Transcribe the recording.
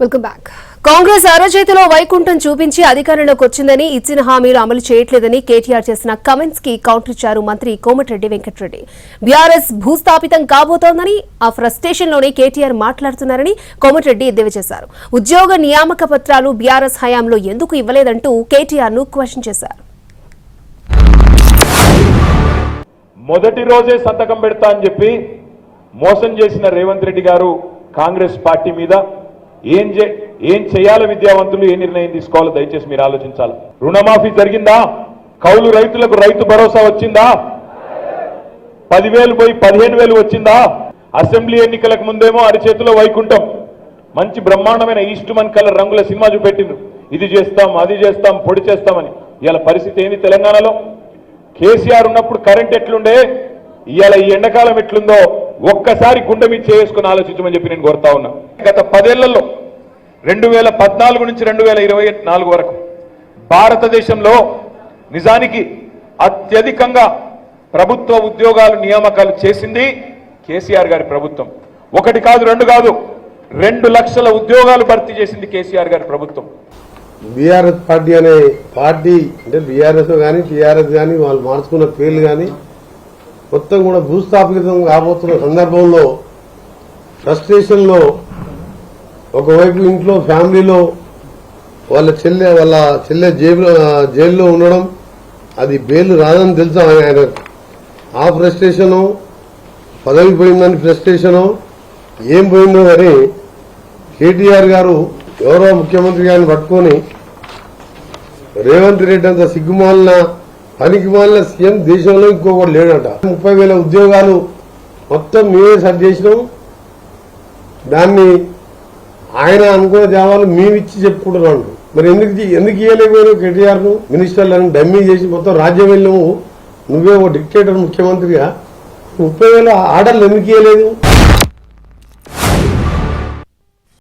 Welcome back. Congress అరచేతిలో వైకుంఠం చూపించి అధికారంలోకి వచ్చిందని ఇచ్చిన హామీలు అమలు చేయట్లేదని కేటీఆర్ చేసిన కమెంట్స్ కి కౌంటర్ ఇచ్చారు మంత్రి కోమటిరెడ్డి వెంకటరెడ్డి. బీఆర్ఎస్ భూస్థాపితం కాబోతోందని ఆ ఫ్రస్ట్రేషన్ లోనే కేటీఆర్ మాట్లాడుతున్నారని కోమటిరెడ్డి ఎద్దేవా చేశారు. ఉద్యోగ నియామక పత్రాలు బీఆర్ఎస్ హయాంలో ఎందుకు ఇవ్వలేదంటూ కేటీఆర్ ను క్వశ్చన్ చేశారు. మొదటి రోజే సంతకం పెడతా అని చెప్పి మోసం చేసిన రేవంత్ రెడ్డి గారు కాంగ్రెస్ పార్టీ మీద ఏం చేయాలి, విద్యావంతులు ఏ నిర్ణయం తీసుకోవాలో దయచేసి మీరు ఆలోచించాలి. రుణమాఫీ జరిగిందా? కౌలు రైతులకు రైతు భరోసా వచ్చిందా? 10,000 పోయి 15,000 వచ్చిందా? అసెంబ్లీ ఎన్నికలకు ముందేమో అరిచేతిలో వైకుంఠం మంచి బ్రహ్మాండమైన ఈస్ట్ మన్ కలర్ రంగుల సినిమా చూపెట్టిండ్రు. ఇది చేస్తాం, అది చేస్తాం, పొడి చేస్తామని. ఇవాళ పరిస్థితి ఏంది తెలంగాణలో? కేసీఆర్ ఉన్నప్పుడు కరెంట్ ఎట్లుండే, ఇవాళ ఈ ఎండాకాలం ఎట్లుందో ఒక్కసారి గుండె మీద చేసుకుని ఆలోచించమని చెప్పి నేను కోరుతా ఉన్నా. గత 10 ఏళ్లలో 2014 నుంచి 2024 వరకు భారతదేశంలో నిజానికి అత్యధికంగా ప్రభుత్వ ఉద్యోగాలు నియామకాలు చేసింది కేసీఆర్ గారి ప్రభుత్వం. 1 కాదు 2 కాదు 2 లక్షల ఉద్యోగాలు భర్తీ చేసింది కేసీఆర్ గారి ప్రభుత్వం. బీఆర్ఎస్ పార్టీ అనే పార్టీ అంటే బీఆర్ఎస్ కానీ టీఆర్ఎస్ కానీ వాళ్ళు మార్చుకున్న పేర్లు కానీ మొత్తం కూడా భూస్థాపితం కాబోతున్న సందర్భంలో ఫ్రస్ట్రేషన్లో ఒకవైపు ఇంట్లో ఫ్యామిలీలో వాళ్ళ చెల్లె జైల్లో ఉండడం, అది బెయిల్ రాదని తెలుసా ఆయన. ఆ ఫ్రస్ట్రేషను, పదవి పోయిందని ఫ్రస్ట్రేషను, ఏం పోయిందో కానీ కేటీఆర్ గారు ఎవరో ముఖ్యమంత్రి గారిని పట్టుకొని రేవంత్ రెడ్డి అంత సిగ్గుమాలిన పనికి మాలిన సీఎం దేశంలో ఇంకొకటి లేడట. 30,000 ఉద్యోగాలు మొత్తం మేమే సెట్ చేసినాం. దాన్ని ఆయన అనుకున్న జావాలు మేమిచ్చి చెప్పుకుంటున్నాం. మరి ఎందుకు ఇవ్వలేకపోయావు కేటీఆర్ ను? మినిస్టర్లను డమ్మీ చేసి మొత్తం రాజ్యం వెళ్ళాము. నువ్వే ఒక డిక్టేటర్ ముఖ్యమంత్రిగా 30,000 ఆర్డర్లు ఎందుకు ఇవ్వలేదు?